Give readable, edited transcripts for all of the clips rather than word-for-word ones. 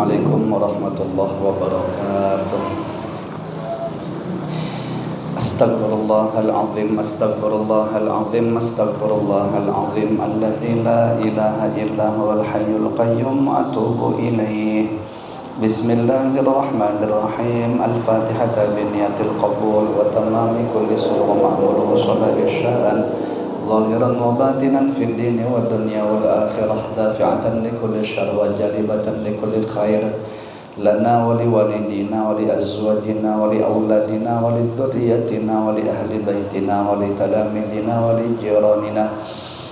Assalamualaikum warahmatullahi wabarakatuh. Astaghfirullahalazim, astaghfirullahalazim, astaghfirullahalazim, alladzi la ilaha illa huwal hayyul qayyum, atubu ilaih. Bismillahirrahmanirrahim. Al-Fatihah biniyatil qabul wa tamami kulli surah ma'mul wa salahi sya'an zahiran wa batinan fid dini wa dunya wal akhirah, dafi'atan li kulli syarr wa jalibatan li kulli khair lana wa li walidina wa li azwajina wa li auladina wa li dzurriyyatina wa li ahli baitina wa li talamidina wa li jiranina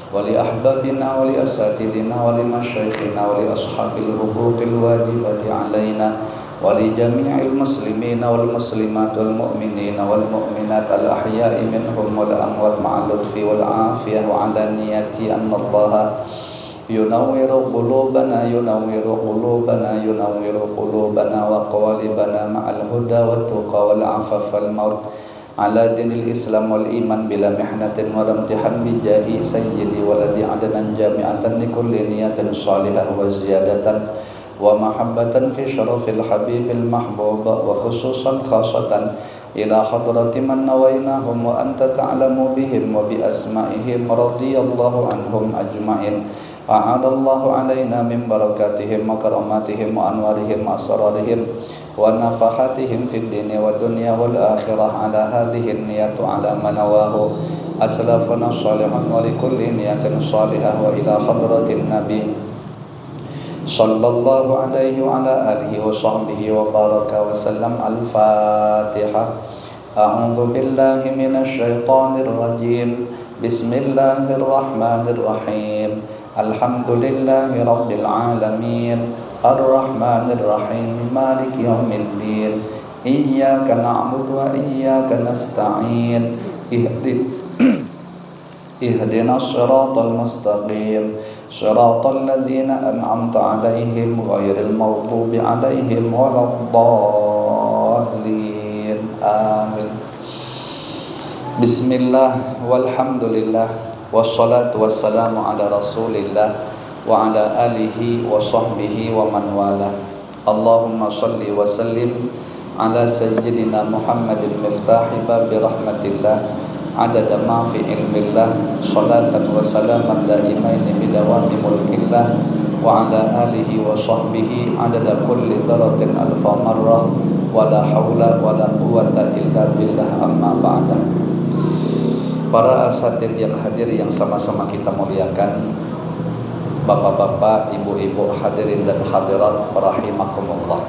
wa li ahbabina wa li asatidina wa li masyaikhina wa li ashabil huquqil wajibati alaina wa li jami'il muslimina wal muslimat wal mu'minina wal mu'minat al ahya'i minhum wal amwat ma'al lutfi wal afiyah wa ala niyati anna Allah yunawwiru qulubana wa qawalibana ma'al huda wat tuqa wal afaf wal maut ala dinil islam wal iman bila mihnatin wa imtihan bi jahi sayyidi waladi adanan jami'atan li kulli niyatin salihah wa ziyadatan wa mahabbatan fi syarafil habibil mahbub wa khususan khasatan ila hadrati man nawainahum wa anta ta'lamu bihim wa bi asma'ihim radiyallahu anhum ajma'in. A'adallahu alaina min barakatihim wa karamatihim wa anwarihim wa asrarihim wa nafahatihim fid dini wa dunya wal akhirah ala hadhihi niyatu ala manawahu aslafuna salihan wa likulli niyatin salihah wa ila hadratin nabi sallallahu alaihi wa ala alihi wa sahbihi wa baraka wa sallam. Al-Fatihah. A'udzu billahi minasy syaithanir rajim. Bismillahirrahmanirrahim. Alhamdulillahi rabbil alamin, arrahmanir rahim, maliki yaumiddin. Iyyaka na'budu wa iyyaka nasta'in. Ihdinas siratal mustaqim, siratal ladzina an'amta 'alaihim ghairil maghdubi 'alaihim waladdallin. Amin. Bismillah walhamdulillah wassalatu wassalamu ala rasulillah wa ala alihi wa sahbihi wa man wala. Allahumma salli wa sallim ala sayyidina Muhammadin miftahi babi rahmatillah adada ma fi ilmillah, salatan wa salaman daimaini bidawami mulkillah wa ala alihi wa sahbihi adada kulli daratin alfa marrah wa la hawla wa la quwwata illa billah. Amma ba'da. Para asatid yang hadir yang sama-sama kita muliakan, bapak-bapak, ibu-ibu, hadirin dan hadirat rahimakumullah.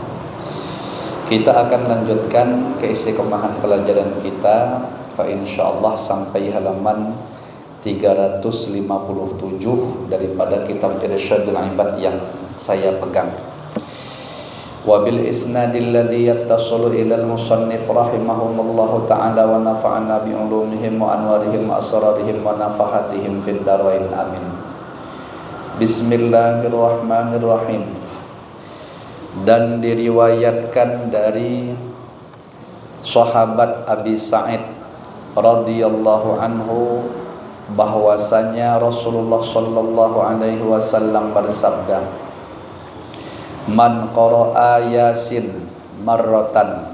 Kita akan lanjutkan keistiqomahan pelajaran kita, fa insyaallah sampai halaman 357 daripada kitab Irsyadul Ibad yang saya pegang. Wabil isnadil ladzi yattasilu ilal musannif rahimahumullahu ta'ala wa nafa'ana bi ulumihim wa anwarihim wa asrarihim wa nafahatihim fid darain amin. Bismillahirrahmanirrahim. Dan diriwayatkan dari sahabat Abi Sa'id radhiyallahu anhu bahwasanya Rasulullah sallallahu alaihi wasallam bersabda, man qara'a yasin marratan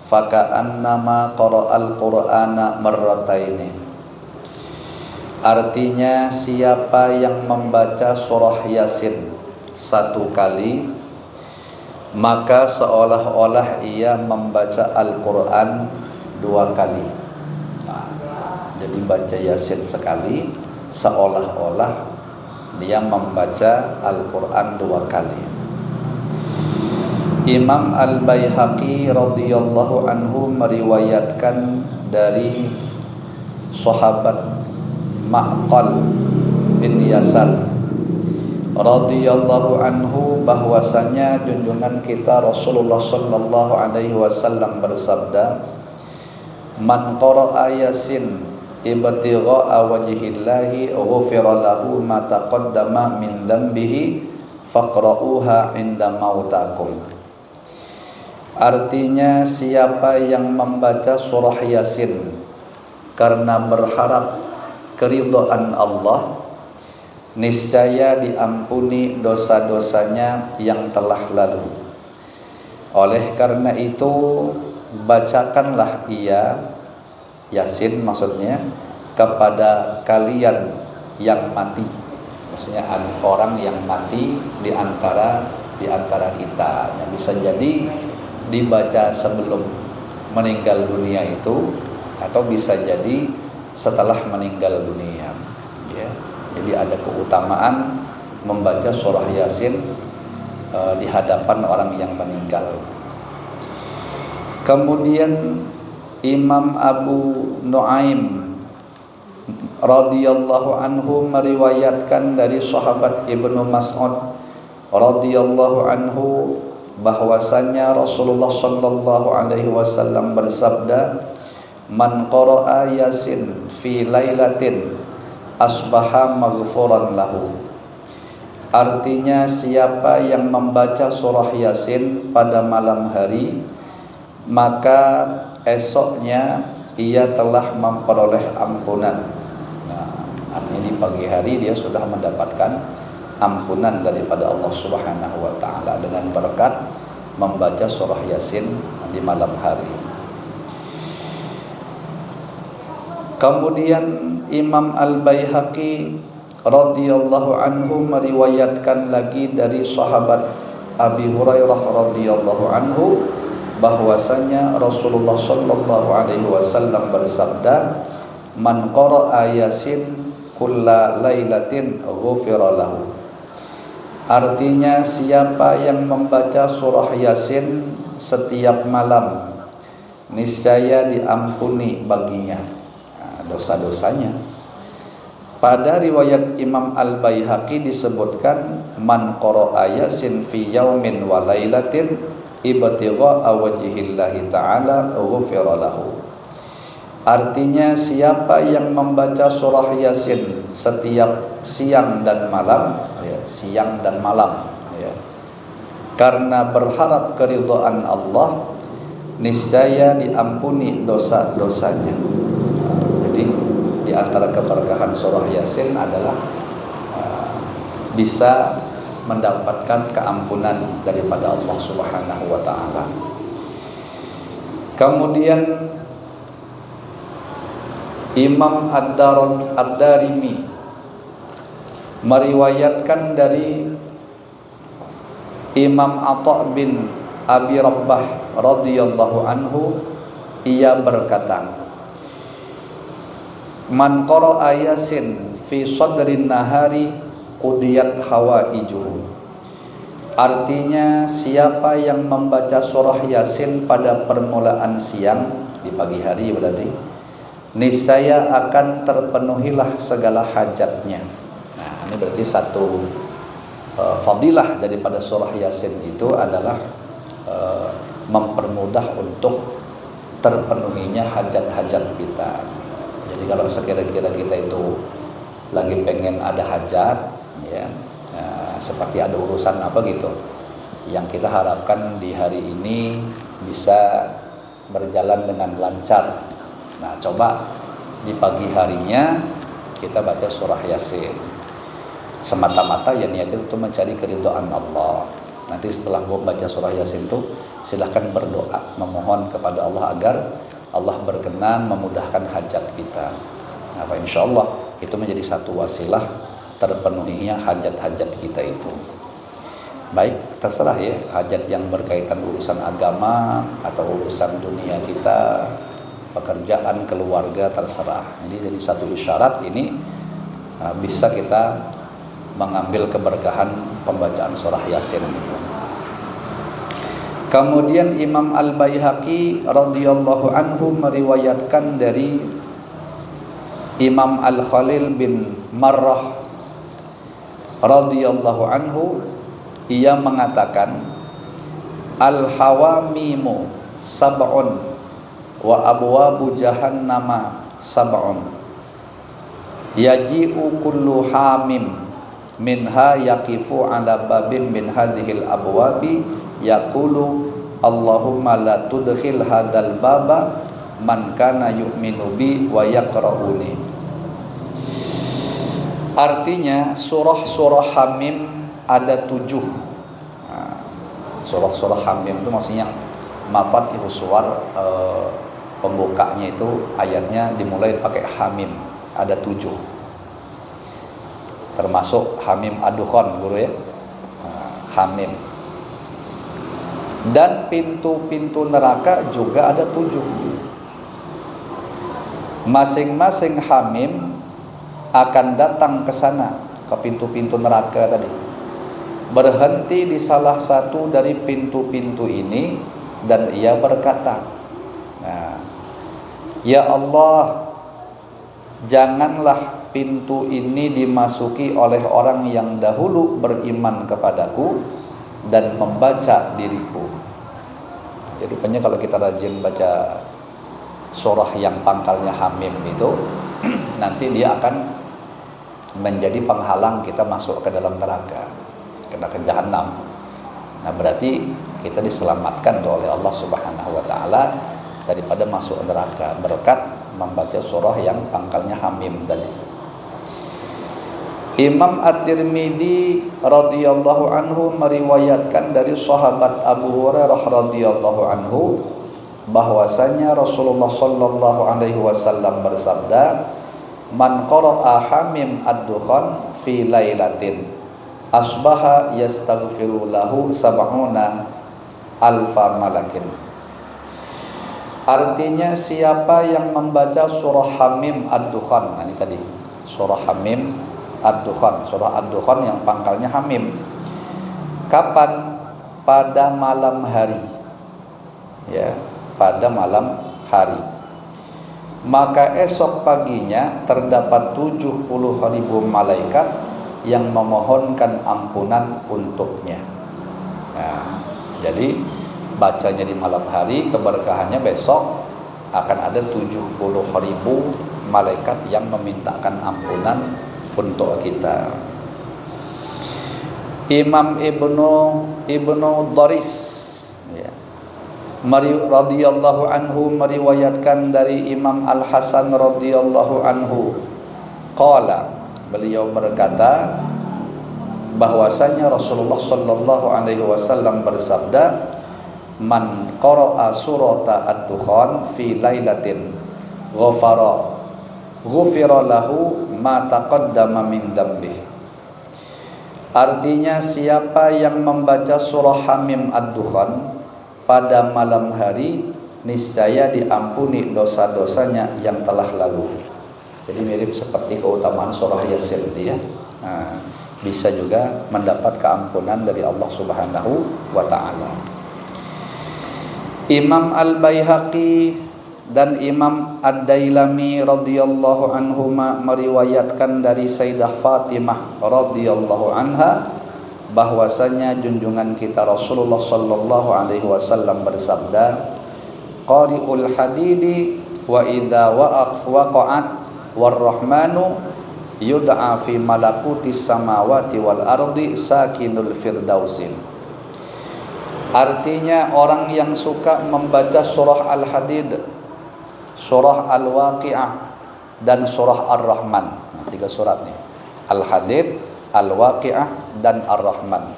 faka'annama qara'al qur'ana marrataini. Artinya, siapa yang membaca surah Yasin satu kali, maka seolah-olah ia membaca Al-Quran dua kali. Jadi baca Yasin sekali, seolah-olah dia membaca Al-Quran dua kali. Imam Al-Baihaqi radhiyallahu anhu meriwayatkan dari sahabat Ma'qal bin Yasar radhiyallahu anhu bahwasanya junjungan kita Rasulullah sallallahu alaihi wasallam bersabda, man qara'a Yasin ibtigha'a wajhillahi ghufira lahu ma taqaddama min dhanbihi faqra'uha 'inda mautakum. Artinya, siapa yang membaca surah Yasin karena berharap keridhaan Allah, niscaya diampuni dosa-dosanya yang telah lalu. Oleh karena itu bacakanlah ia, Yasin maksudnya, kepada kalian yang mati. Maksudnya orang yang mati di antara kita. Ya, bisa jadi dibaca sebelum meninggal dunia itu, atau bisa jadi setelah meninggal dunia. Ya. Jadi ada keutamaan membaca surah Yasin di hadapan orang yang meninggal. Kemudian Imam Abu Nuaim radhiyallahu anhu meriwayatkan dari sahabat Ibnu Mas'ud radhiyallahu anhu bahwasanya Rasulullah sallallahu alaihi wasallam bersabda, "Man qara'a Yasin fi lailatin asbaha maghfuran lahu." Artinya, siapa yang membaca surah Yasin pada malam hari, maka esoknya ia telah memperoleh ampunan. Nah, artinya di pagi hari dia sudah mendapatkan ampunan daripada Allah Subhanahu wa taala dengan berkat membaca surah Yasin di malam hari. Kemudian Imam Al-Baihaqi radhiyallahu anhu meriwayatkan lagi dari sahabat Abi Hurairah radhiyallahu anhu bahwasanya Rasulullah sallallahu alaihi wasallam bersabda, "Man qara'a Yasin kulla lailatin ghufira lahu." Artinya, siapa yang membaca surah Yasin setiap malam, niscaya diampuni baginya dosa-dosanya. Pada riwayat Imam Al-Baihaqi disebutkan, "Man qara'a Yasin fi yaumin wa lailatin ibtigha'a wajhillahi ta'ala ghufira lahu." Artinya, siapa yang membaca surah Yasin setiap siang dan malam, siang dan malam, karena berharap keridhaan Allah, niscaya diampuni dosa-dosanya. Jadi di antara keberkahan surah Yasin adalah bisa mendapatkan keampunan daripada Allah Subhanahu wa taala. Kemudian Imam Ad-Darimi meriwayatkan dari Imam Atha bin Abi Rabbah radhiyallahu anhu, ia berkata, "Man qara'a Yasin fi sadrin nahari qudiyat hawaijuhu." Artinya, siapa yang membaca surah Yasin pada permulaan siang, di pagi hari berarti, niscaya akan terpenuhilah segala hajatnya. Nah, ini berarti satu fadilah daripada surah Yasin itu adalah mempermudah untuk terpenuhinya hajat-hajat kita. Jadi kalau sekira-kira kita itu lagi pengen ada hajat, ya, seperti ada urusan apa gitu, yang kita harapkan di hari ini bisa berjalan dengan lancar. Nah, coba di pagi harinya kita baca surah Yasin. Semata-mata ya niatnya itu mencari keridhaan Allah. Nanti setelah baca surah Yasin itu silahkan berdoa, memohon kepada Allah agar Allah berkenan memudahkan hajat kita. Nah, insyaallah itu menjadi satu wasilah terpenuhinya hajat-hajat kita itu. Baik, terserah ya, hajat yang berkaitan urusan agama atau urusan dunia kita, pekerjaan, keluarga, terserah. Jadi satu isyarat ini bisa kita mengambil keberkahan pembacaan surah Yasin. Kemudian Imam Al-Baihaqi radhiyallahu anhu meriwayatkan dari Imam Al-Khalil bin Marrah radhiyallahu anhu, ia mengatakan, "Al-hawamimu sab'un wa abwabu jahannama sab'un yaji'u kullu hamim minha yaqifu ala babin min hadhil abwabi yaqulu Allahumma la tudkhil hadzal baba man kana yu'minu bi wa yaqra'uni." Artinya surah-surah Hamim ada 7. Surah-surah Hamim itu maksudnya Mafatihus Suwar, pembukanya itu ayatnya dimulai pakai Hamim, ada 7. Termasuk Hamim Ad-Dukhan, guru ya. Hamim. Dan pintu-pintu neraka juga ada 7. Masing-masing Hamim akan datang ke sana, ke pintu-pintu neraka tadi, berhenti di salah satu dari pintu-pintu ini, dan ia berkata, ya Allah, janganlah pintu ini dimasuki oleh orang yang dahulu beriman kepadaku dan membaca diriku. Jadi rupanya kalau kita rajin baca surah yang pangkalnya Hamim itu, nanti dia akan menjadi penghalang kita masuk ke dalam neraka, kena ke jahanam. Nah, berarti kita diselamatkan oleh Allah Subhanahu wa taala daripada masuk neraka berkat membaca surah yang pangkalnya Hamim tadi. Imam At-Tirmidzi radhiyallahu anhu meriwayatkan dari sahabat Abu Hurairah radhiyallahu anhu bahwasanya Rasulullah sallallahu alaihi wasallam bersabda, man qara'a Hamim Ad-Dukhan fi lailatin asbaha yastaghfiru lahu sab'una alfa malakin. Artinya siapa yang membaca surah Hamim Ad-Dukhan, nah ini tadi surah Hamim Ad-Dukhan, surah Ad-Dukhan yang pangkalnya Hamim. Kapan? Pada malam hari. Ya, pada malam hari. Maka esok paginya terdapat 70.000 malaikat yang memohonkan ampunan untuknya. Nah, jadi bacanya di malam hari, keberkahannya besok akan ada 70.000 malaikat yang memintakan ampunan untuk kita. Imam Ibnu Daris ya, radhiyallahu anhu meriwayatkan dari Imam Al-Hasan radhiyallahu anhu, qala, beliau berkata bahwasanya Rasulullah sallallahu alaihi wasallam bersabda, man qara'a surata Ad-Dukhan fi lailatin ghufira lahu ma taqaddama min dzambih. Artinya siapa yang membaca surah Hamim Ad-Dukhan pada malam hari, niscaya diampuni dosa-dosanya yang telah lalu. Jadi mirip seperti keutamaan surah Yasin ya. Nah, bisa juga mendapat keampunan dari Allah Subhanahu wa taala. Imam Al-Baihaqi dan Imam Ad-Dailami radhiyallahu anhuma meriwayatkan dari Sayyidah Fatimah radhiyallahu anha bahwasanya junjungan kita Rasulullah sallallahu alaihi wasallam bersabda, qari'ul hadidi wa idza waqa'at warrahmanu yud'a fi malakutis samawati wal ardi sakinul firdausin. Artinya orang yang suka membaca surah Al-Hadid, surah Al-Waqi'ah dan surah Ar-Rahman. Nah, 3 surat nih. Al-Hadid, Al-Waqi'ah dan Ar-Rahman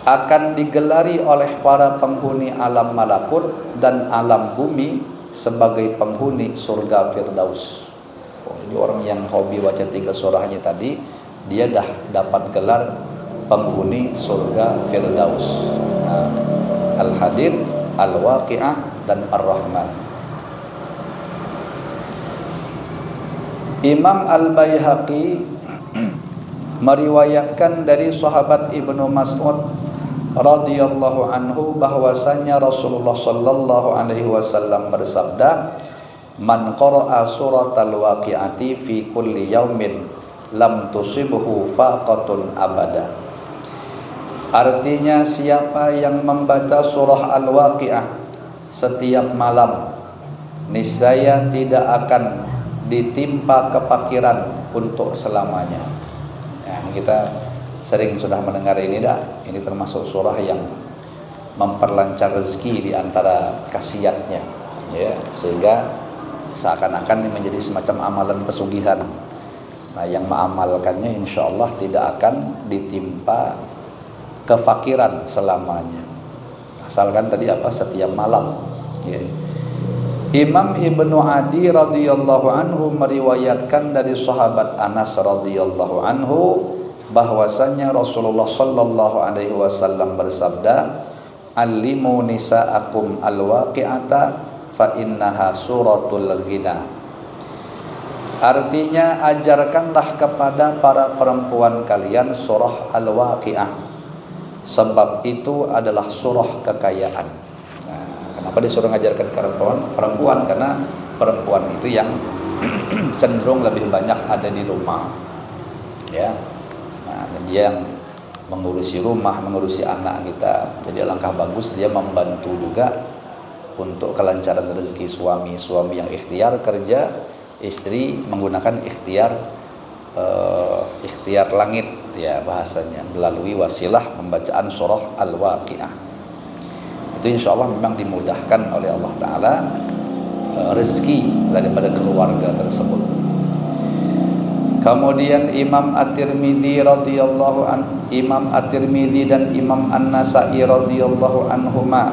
akan digelari oleh para penghuni alam malakut dan alam bumi sebagai penghuni surga Firdaus. Jadi orang yang hobi baca 3 surahnya tadi, dia dah dapat gelar penghuni surga Firdaus. Nah, Al-Hadid, Al-Waqi'ah dan Ar-Rahman. Imam Al-Baihaqi meriwayatkan dari sahabat Ibnu Mas'ud radhiyallahu anhu bahwasanya Rasulullah sallallahu alaihi wasallam bersabda, man qara'a suratal waqi'ati fi kulli yaumin lam tusibhu faqatun abada. Artinya siapa yang membaca surah Al-Waqi'ah setiap malam, niscaya tidak akan ditimpa kepakiran untuk selamanya. Nah, kita sering sudah mendengar ini dah. Ini termasuk surah yang memperlancar rezeki di antara khasiatnya, ya, sehingga seakan-akan menjadi semacam amalan pesugihan. Nah, yang mengamalkannya insya Allah tidak akan ditimpa kefakiran selamanya. Asalkan tadi apa? Setiap malam. Ya. Imam Ibnu Adi radhiyallahu anhu meriwayatkan dari sahabat Anas radhiyallahu anhu bahwasanya Rasulullah sallallahu alaihi wasallam bersabda, "Allimu nisa'akum al-waqi'ata fa innaha suratul ghina." Artinya, ajarkanlah kepada para perempuan kalian surah Al-Waqi'ah, sebab itu adalah surah kekayaan. Nah, kenapa disuruh ngajarkan ke perempuan? Karena perempuan itu yang cenderung lebih banyak ada di rumah, ya. Nah, dan dia yang mengurusi rumah, mengurusi anak kita. Jadi alangkah bagus dia membantu juga untuk kelancaran rezeki suami yang ikhtiar kerja, istri menggunakan ikhtiar langit, ya bahasanya, melalui wasilah pembacaan surah Al-Waqi'ah. Itu insya Allah memang dimudahkan oleh Allah Ta'ala rezeki daripada keluarga tersebut. Kemudian Imam At-Tirmidzi radhiyallahu an, Imam At-Tirmidzi dan Imam An-Nasa'i radhiyallahu anhuma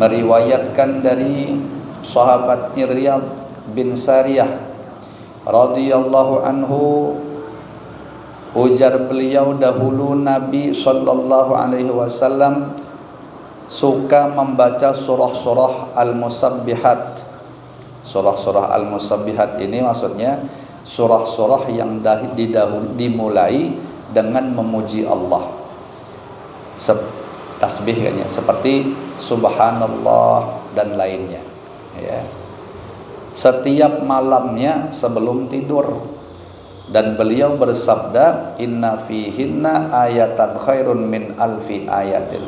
meriwayatkan dari sahabat Iryad bin Sariyah radhiyallahu anhu, ujar beliau, dahulu Nabi sallallahu alaihi wasallam suka membaca surah-surah al-musabbihat. Surah-surah al-musabbihat ini maksudnya surah-surah yang dimulai dengan memuji Allah, tasbih kayaknya, seperti subhanallah dan lainnya, ya. Setiap malamnya sebelum tidur. Dan beliau bersabda, inna fihinna ayatan khairun min alfi ayatin.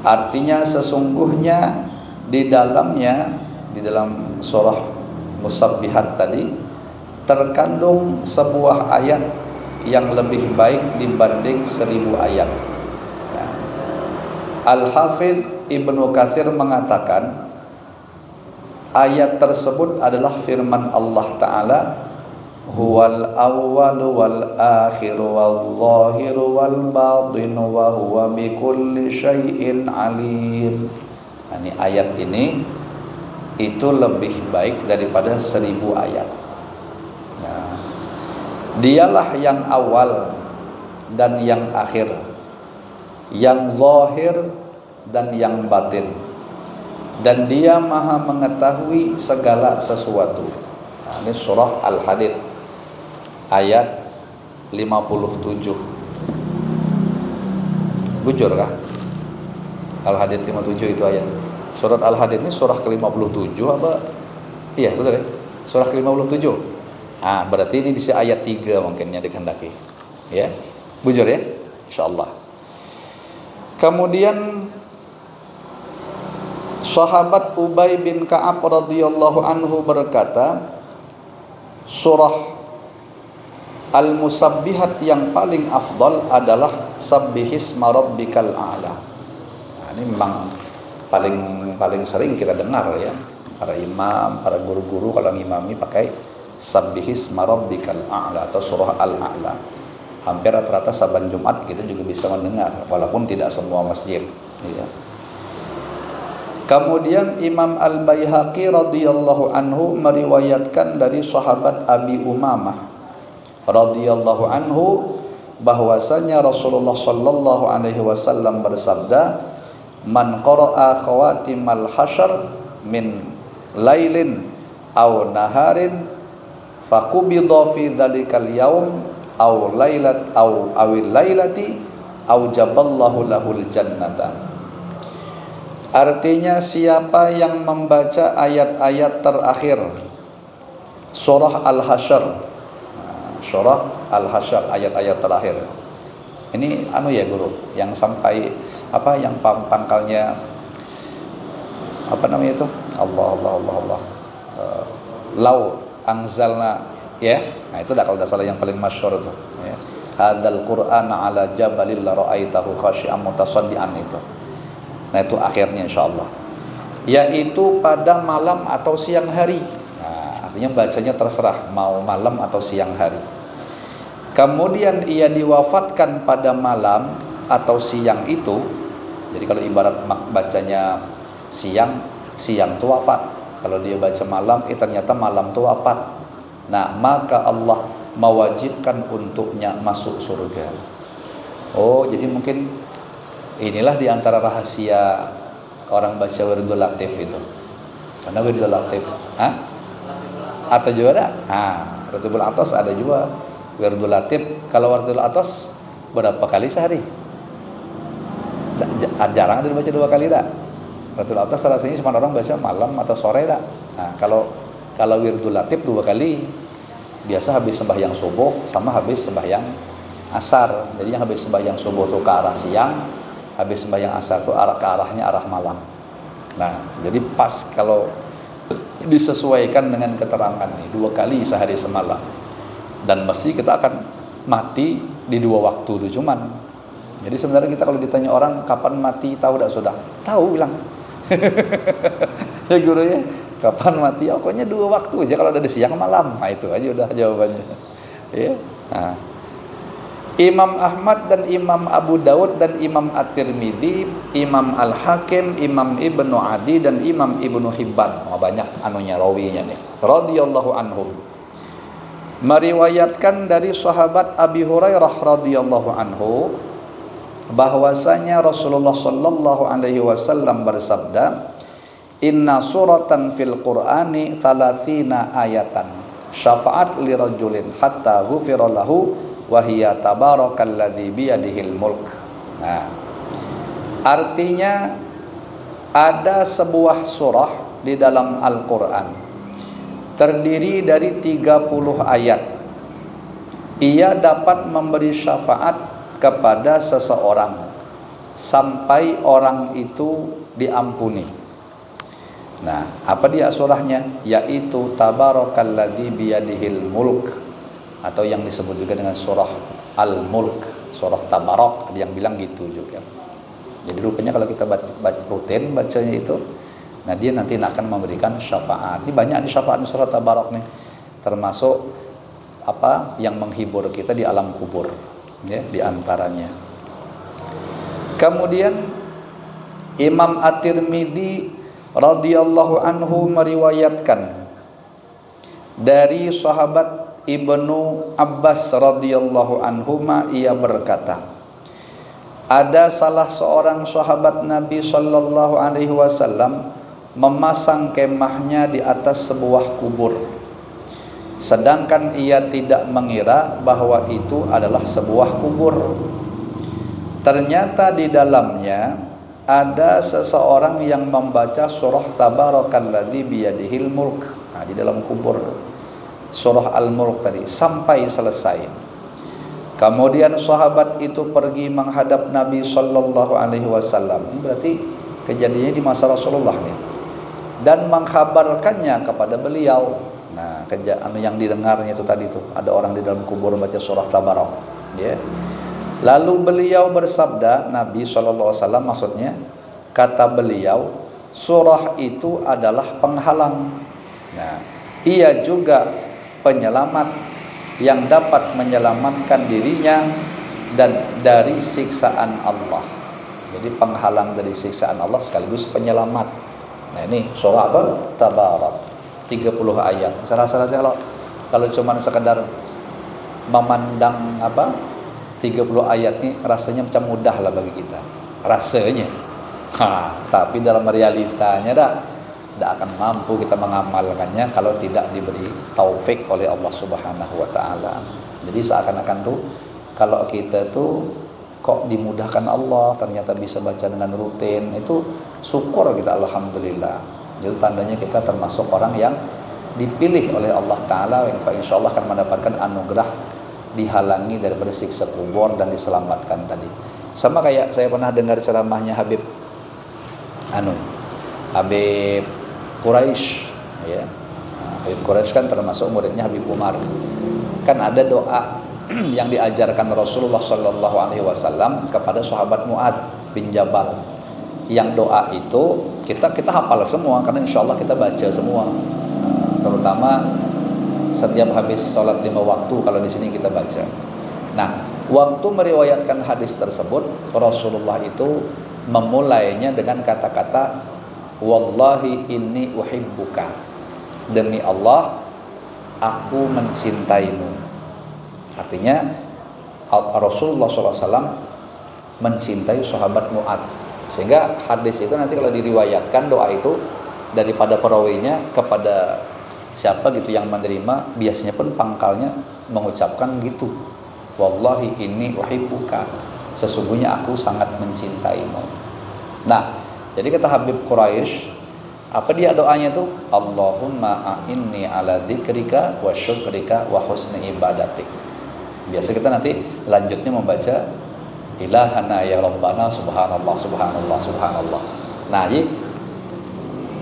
Artinya sesungguhnya di dalam surah Musabbihat tadi terkandung sebuah ayat yang lebih baik dibanding 1000 ayat. Al-Hafidh Ibnu Katsir mengatakan ayat tersebut adalah firman Allah Ta'ala, huwal awwalu wal akhiru wal zahiru wal batinu wa huwa bikulli syai'in alim. Ini ayat ini itu lebih baik daripada 1000 ayat. Nah, dialah yang awal dan yang akhir, yang zahir dan yang batin, dan dia maha mengetahui segala sesuatu. Nah, ini surah Al-Hadid ayat 57. Bujur kah? Al-Hadid 57 itu ayat. Surat Al-Hadid ini surah ke-57 apa? Iya, betul ya? Surah ke-57. Ah, berarti ini di ayat 3 mungkinnya dikehendaki. Ya. Bujur ya? Insyaallah. Kemudian sahabat Ubay bin Ka'ab radhiyallahu anhu berkata, surah Al-Musabbihat yang paling afdal adalah Sabbihisma Rabbikal A'la. Nah, ini memang paling sering kita dengar ya, para imam, para guru-guru kalau ngimami pakai Sabbihisma Rabbikal A'la atau surah Al-A'la. Hampir rata-rata saban Jumat kita juga bisa mendengar, walaupun tidak semua masjid, ya. Kemudian Imam Al-Baihaqi radhiyallahu anhu meriwayatkan dari sahabat Abi Umamah radhiyallahu anhu bahwasanya Rasulullah sallallahu alaihi wasallam bersabda, man qara'a khawatimal hasyr min lailin aw naharin faqubida fi dzalikal yaum aw lailat aw awil lailati aw jaballahu lahul jannata. Artinya siapa yang membaca ayat-ayat terakhir surah Al-Hasyr, surah Al-Hasyr ayat-ayat terakhir ini ya guru, yang sampai apa, yang pangkalnya apa namanya itu, Allah lau anzalna, ya. Nah itu dah kalau tidak salah yang paling masyhur itu, ya. Hadzal Qur'ana ala jabalil la ra'aitahu khashi'an mutasaddian itu. Nah itu akhirnya insyaallah, yaitu pada malam atau siang hari. Nah artinya bacanya terserah mau malam atau siang hari. Kemudian ia diwafatkan pada malam atau siang itu. Jadi kalau ibarat bacanya siang itu wafat. Kalau dia baca malam, ternyata malam itu wafat. Nah, maka Allah mewajibkan untuknya masuk surga. Oh, jadi mungkin inilah diantara rahasia orang baca Wirdul Latif itu. Karena Wirdul Latif, atau juga ada, Wirdul Atos ada juga. Wirdul Latif, kalau Wirdul Atos berapa kali sehari? Jarang ada dibaca 2 kali dah. Wirdul Atos rasanya cuma orang baca malam atau sore dah. Nah, kalau Wirdul Latif 2 kali. Biasa habis sembahyang subuh sama habis sembahyang asar. Jadi yang habis sembahyang subuh itu ke arah siang, habis sembahyang asar itu ke arahnya arah malam. Nah, jadi pas kalau disesuaikan dengan keterangan ini 2 kali sehari semalam. Dan mesti kita akan mati di 2 waktu itu cuman. Jadi sebenarnya kita kalau ditanya orang kapan mati, tahu tak sudah? Tahu bilang. Ya gurunya, kapan mati? Oh, pokoknya 2 waktu aja, kalau ada di siang malam. Nah, itu aja udah jawabannya. Ya. Nah. Imam Ahmad dan Imam Abu Daud dan Imam At-Tirmidzi, Imam Al-Hakim, Imam Ibnu Adi dan Imam Ibnu Hibban. Oh, banyak anunya rawinya nih. Radhiyallahu anhum. Meriwayatkan dari sahabat Abi Hurairah radhiyallahu anhu bahwasanya Rasulullah sallallahu alaihi wasallam bersabda, "Inna suratan fil Qur'ani 30 ayatan syafa'at li rajulin hatta ghufira lahu wa hiya tabarakalladzi biyadihil mulk." Nah, artinya ada sebuah surah di dalam Al-Qur'an terdiri dari 30 ayat. Ia dapat memberi syafaat kepada seseorang sampai orang itu diampuni. Nah, apa dia surahnya? Yaitu tabarakalladzi biyadihil mulk, atau yang disebut juga dengan surah Al-Mulk, surah Tabarak, ada yang bilang gitu juga. Jadi rupanya kalau kita rutin bacanya itu, nah dia nanti akan memberikan syafaat. Ini banyak di syafaat di surah Tabarak nih, termasuk apa yang menghibur kita di alam kubur, ya, di antaranya. Kemudian Imam At-Tirmidzi radhiyallahu anhu meriwayatkan dari sahabat Ibnu Abbas radhiyallahu anhuma, ia berkata, ada salah seorang sahabat Nabi sallallahu alaihi wasallam memasang kemahnya di atas sebuah kubur, sedangkan ia tidak mengira bahwa itu adalah sebuah kubur. Ternyata di dalamnya ada seseorang yang membaca surah Tabarakalladzi biyadihil mulk. Nah, di dalam kubur surah Al-Mulk tadi sampai selesai. Kemudian sahabat itu pergi menghadap Nabi sallallahu alaihi wasallam. Ini berarti kejadiannya di masa Rasulullah nih. Dan mengkhabarkannya kepada beliau. Nah, yang didengarnya itu tadi tuh, ada orang di dalam kubur baca surah Tabarak, ya. Lalu beliau bersabda, Nabi SAW maksudnya, kata beliau, surah itu adalah penghalang. Nah, ia juga penyelamat yang dapat menyelamatkan dirinya dan dari siksaan Allah. Jadi penghalang dari siksaan Allah sekaligus penyelamat. Nah, ini surah apa? Tabarak. 30 ayat. Saya rasa kalau cuma sekedar memandang 30 ayat ini rasanya macam mudah lah bagi kita. Rasanya. Tapi dalam realitanya tidak akan mampu kita mengamalkannya kalau tidak diberi taufik oleh Allah Subhanahu wa taala. Jadi seakan-akan tuh kalau kita tuh kok dimudahkan Allah, ternyata bisa baca dengan rutin, itu syukur kita, alhamdulillah. Itu tandanya kita termasuk orang yang dipilih oleh Allah Ta'ala, yang insya Allah akan mendapatkan anugerah dihalangi daripada siksa kubur dan diselamatkan tadi. Sama kayak saya pernah dengar ceramahnya Habib Quraisy, ya. Habib Quraisy kan termasuk muridnya Habib Umar. Kan ada doa yang diajarkan Rasulullah Sallallahu Alaihi Wasallam kepada sahabat Mu'adz bin Jabal. Yang doa itu kita hafal semua karena insya Allah kita baca semua, terutama setiap habis sholat 5 waktu kalau di sini kita baca. Nah, waktu meriwayatkan hadis tersebut, Rasulullah itu memulainya dengan kata-kata wallahi inni uhibbuka, demi Allah aku mencintaimu. Artinya Rasulullah SAW mencintai sahabat Mu'adz, sehingga hadis itu nanti kalau diriwayatkan doa itu daripada perawinya kepada siapa gitu yang menerima, biasanya pun pangkalnya mengucapkan gitu, wallahi inni uhibbuka, sesungguhnya aku sangat mencintaimu. Nah, jadi kata Habib Quraisy, apa dia doanya tuh? Allahumma a'inni ala dzikrika wa syukrika wa husni ibadatik. Biasa kita nanti lanjutnya membaca ilahana ya rabbana subhanallah subhanallah subhanallah. Nah, jadi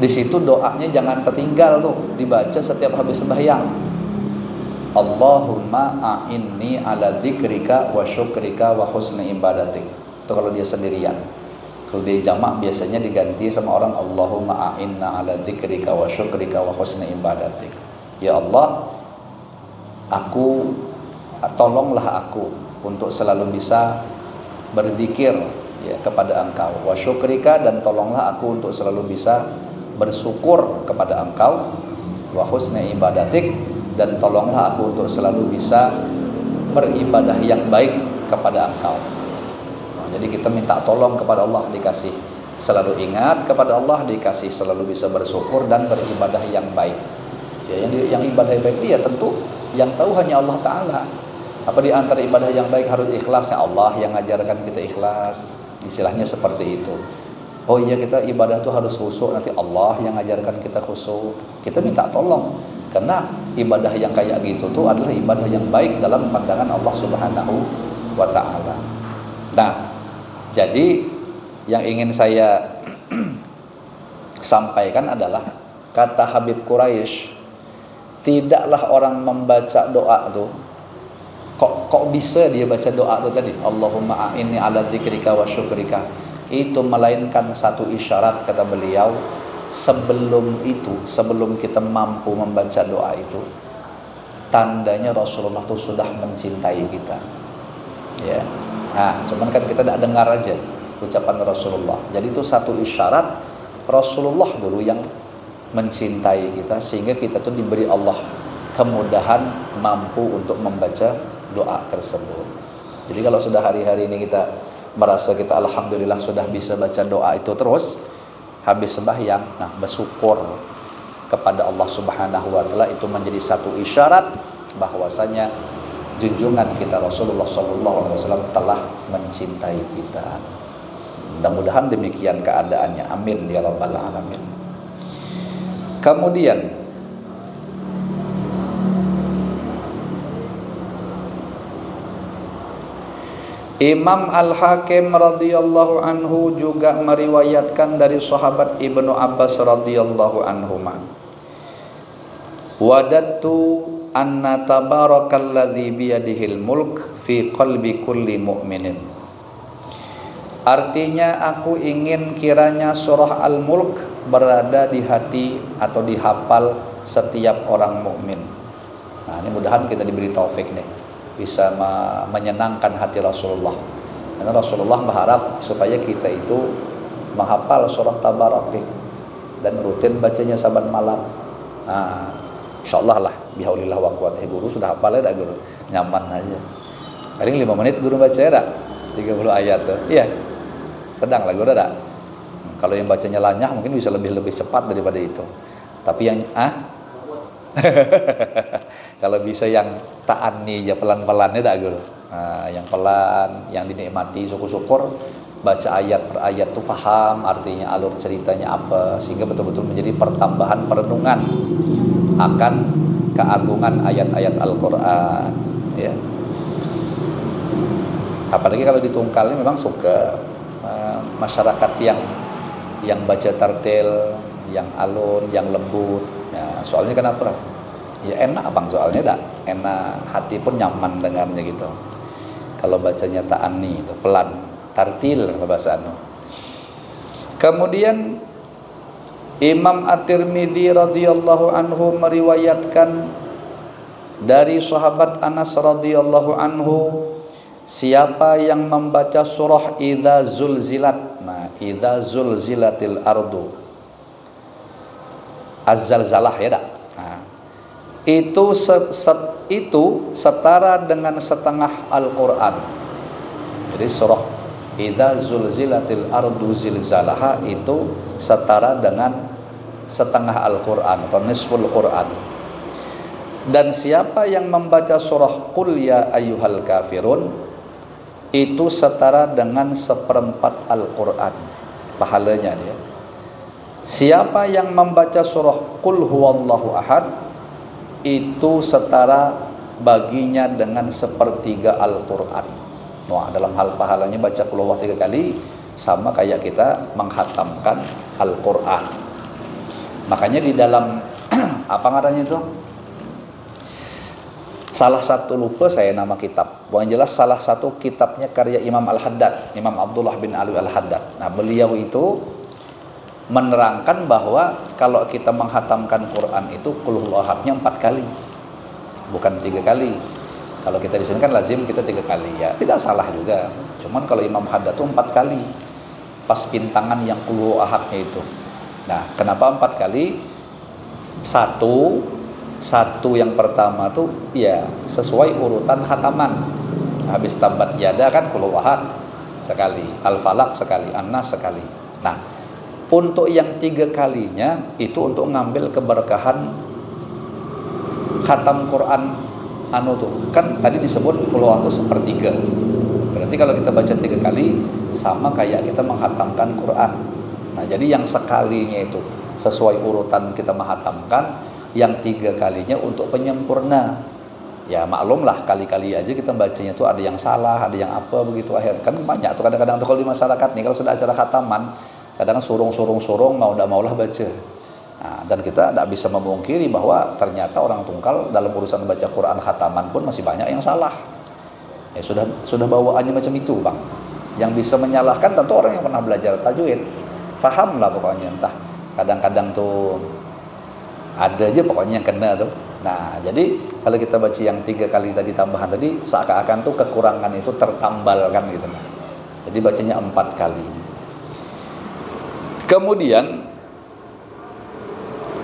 di situ doanya jangan tertinggal tuh, dibaca setiap habis sembahyang. Allahumma a'inni ala dzikrika wa syukrika wa husni ibadatik. Itu kalau dia sendirian. Kalau dia jamak biasanya diganti sama orang, Allahumma a'inna ala dzikrika wa syukrika wa husni ibadatik. Ya Allah, tolonglah aku untuk selalu bisa berzikir ya kepada Engkau, wa syukrika, dan tolonglah aku untuk selalu bisa bersyukur kepada Engkau, wa husni ibadatik, dan tolonglah aku untuk selalu bisa beribadah yang baik kepada Engkau. Jadi kita minta tolong kepada Allah, dikasih selalu ingat kepada Allah, dikasih selalu bisa bersyukur dan beribadah yang baik. Ya, yang ibadah yang baik ya tentu yang tahu hanya Allah Ta'ala. Apa di antara ibadah yang baik harus ikhlas, ya Allah yang ngajarkan kita ikhlas, istilahnya seperti itu. Oh iya, kita ibadah itu harus khusyuk, nanti Allah yang ngajarkan kita khusyuk. Kita minta tolong, karena ibadah yang kayak gitu tuh adalah ibadah yang baik dalam pandangan Allah Subhanahu wa Ta'ala. Nah, jadi yang ingin saya sampaikan adalah kata Habib Quraisy, tidaklah orang membaca doa tuh kok bisa dia baca doa itu tadi, Allahumma a'inni ala dzikrika wa syukrika, itu melainkan satu isyarat, kata beliau, sebelum kita mampu membaca doa itu, tandanya Rasulullah itu sudah mencintai kita. Ya. Nah, cuman kan kita tidak dengar aja ucapan Rasulullah. Jadi itu satu isyarat Rasulullah dulu yang mencintai kita, sehingga kita tuh diberi Allah kemudahan mampu untuk membaca doa tersebut. Jadi kalau sudah hari-hari ini kita merasa kita alhamdulillah sudah bisa baca doa itu terus habis sembahyang, nah bersyukur kepada Allah Subhanahu wa Ta'ala, itu menjadi satu isyarat bahwasanya junjungan kita Rasulullah SAW telah mencintai kita. Mudah-mudahan demikian keadaannya. Amin ya rabbal alamin. Kemudian Imam Al-Hakim radhiyallahu anhu juga meriwayatkan dari sahabat Ibnu Abbas radhiyallahu anhuma, wadattu anna tabarakalladzi biyadihil mulk fi qalbi kulli mu'minin. Artinya, aku ingin kiranya surah Al-Mulk berada di hati atau dihafal setiap orang mukmin. Nah, ini mudahan kita diberi taufik nih, bisa menyenangkan hati Rasulullah. Karena Rasulullah berharap supaya kita itu menghafal surah Tabarak dan rutin bacanya saban malam. Nah, insyaallah lah bihaulillah wa quwwatihi, guru sudah hafal ya guru, nyaman aja. Paling 5 menit guru baca ya 30 ayat tuh. Iya. Sedang lah guru dah. Kalau yang bacanya lanyah mungkin bisa lebih cepat daripada itu. Tapi yang kalau bisa yang ta'anni ya pelan-pelannya dah guru. Nah, yang pelan, yang dinikmati, syukur-syukur baca ayat per ayat tuh paham artinya, alur ceritanya apa, sehingga betul-betul menjadi pertambahan perenungan akan keagungan ayat-ayat Al-Qur'an ya. Apalagi kalau ditungkalnya memang suka masyarakat yang baca tartil, yang alun, yang lembut. Ya, soalnya kenapa? Ya enak bang, soalnya dah enak, hati pun nyaman dengarnya gitu. Kalau bacanya ta'ani itu pelan, tartil bahasa anu. Kemudian Imam At-Tirmidzi radhiyallahu anhu meriwayatkan dari sahabat Anas radhiyallahu anhu, siapa yang membaca surah Idza Zulzilat. Nah, Idza Zulzilatil Ardu, Az-Zalzalah ya dak. Nah, itu setara dengan setengah Al-Qur'an. Jadi surah Idza Zulzilatil Ardu Zilzalaha itu setara dengan setengah Al-Qur'an atau nisful Qur'an. Dan siapa yang membaca surah Qul ya ayyuhal kafirun, itu setara dengan seperempat Al-Qur'an pahalanya dia. Siapa yang membaca surah Qul huwallahu ahad, itu setara baginya dengan sepertiga Al-Qur'an. Wah, dalam hal pahalanya baca Qul huwallahu 3 kali sama kayak kita menghatamkan Al-Qur'an. Makanya di dalam apa ngarannya itu? Salah satu, lupa saya nama kitab. Yang jelas salah satu kitabnya karya Imam Al-Haddad, Imam Abdullah bin Ali Al-Haddad. Nah, beliau itu menerangkan bahwa kalau kita menghatamkan Quran itu Qul huwallahu ahadnya 4 kali. Bukan 3 kali. Kalau kita di sini kan lazim kita 3 kali ya. Tidak salah juga. Cuman kalau Imam Haddad itu 4 kali. Pas pintangan yang Qul huwallahu ahadnya itu. Nah, kenapa 4 kali? Satu yang pertama tuh ya sesuai urutan khataman. Habis tabat yada kan Qul huwallahu ahad sekali, Al-Falaq sekali, An-Nas sekali. Nah, untuk yang 3 kalinya itu untuk ngambil keberkahan khatam Quran anu tuh. Kan tadi disebut Qul huwallahu ahad sepertiga. Berarti kalau kita baca 3 kali sama kayak kita menghatamkan Quran. Nah, jadi yang sekalinya itu sesuai urutan kita menghatamkan, yang 3 kalinya untuk penyempurna. Ya maklumlah, kali-kali aja kita bacanya tuh ada yang salah, ada yang apa begitu akhir. Kan banyak tuh kadang-kadang tuh kalau di masyarakat nih kalau sudah acara khataman, kadang surung mau dah maulah baca. Nah, dan kita tidak bisa memungkiri bahwa ternyata orang tungkal dalam urusan baca Quran khataman pun masih banyak yang salah. Ya sudah bawaannya macam itu, Bang. Yang bisa menyalahkan tentu orang yang pernah belajar tajwid. Faham lah pokoknya, entah kadang-kadang tuh ada aja pokoknya yang kena tuh. Nah, jadi kalau kita baca yang 3 kali tadi tambahan tadi, seakan-akan tuh kekurangan itu tertambalkan gitu. Jadi bacanya 4 kali. Kemudian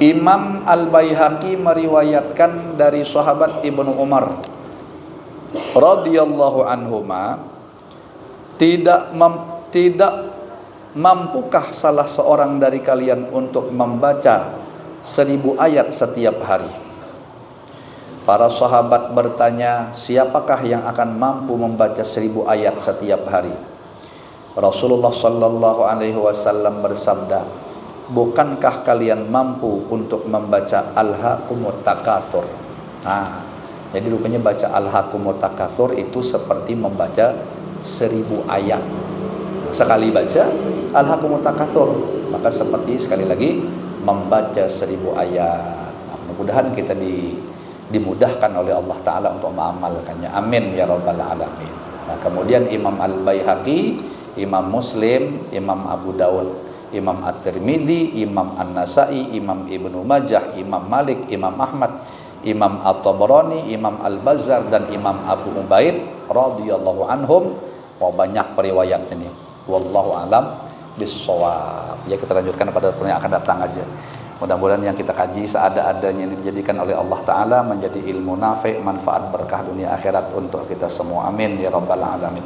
Imam Al-Baihaqi meriwayatkan dari sahabat Ibnu Umar radhiyallahu anhuma, tidak mampukah salah seorang dari kalian untuk membaca 1000 ayat setiap hari? Para sahabat bertanya, siapakah yang akan mampu membaca 1000 ayat setiap hari? Rasulullah sallallahu alaihi wasallam bersabda, bukankah kalian mampu untuk membaca Alhaakumut Takatsur? Nah, jadi rupanya baca Alhaakumut Takatsur itu seperti membaca 1000 ayat. Sekali baca Alhaakumut Takatsur, maka seperti sekali lagi membaca 1000 ayat. Mudah-mudahan kita dimudahkan oleh Allah Ta'ala untuk mengamalkannya. Amin ya Rabbal Alamin. Nah, kemudian Imam Al-Baihaqi, Imam Muslim, Imam Abu Dawud, Imam At-Tirmidzi, Imam An-Nasai, Imam Ibnu Majah, Imam Malik, Imam Ahmad, Imam At-Tabarani, Imam Al-Bazzar, dan Imam Abu Ubaid radhiyallahu anhum. Wah, banyak periwayat ini. Wallahu alam bissawab. Ya, kita lanjutkan pada pertemuan yang akan datang aja. Mudah-mudahan yang kita kaji seada-adanya ini dijadikan oleh Allah Ta'ala menjadi ilmu nafi', manfaat berkah dunia akhirat untuk kita semua. Amin ya Rabbal Alamin.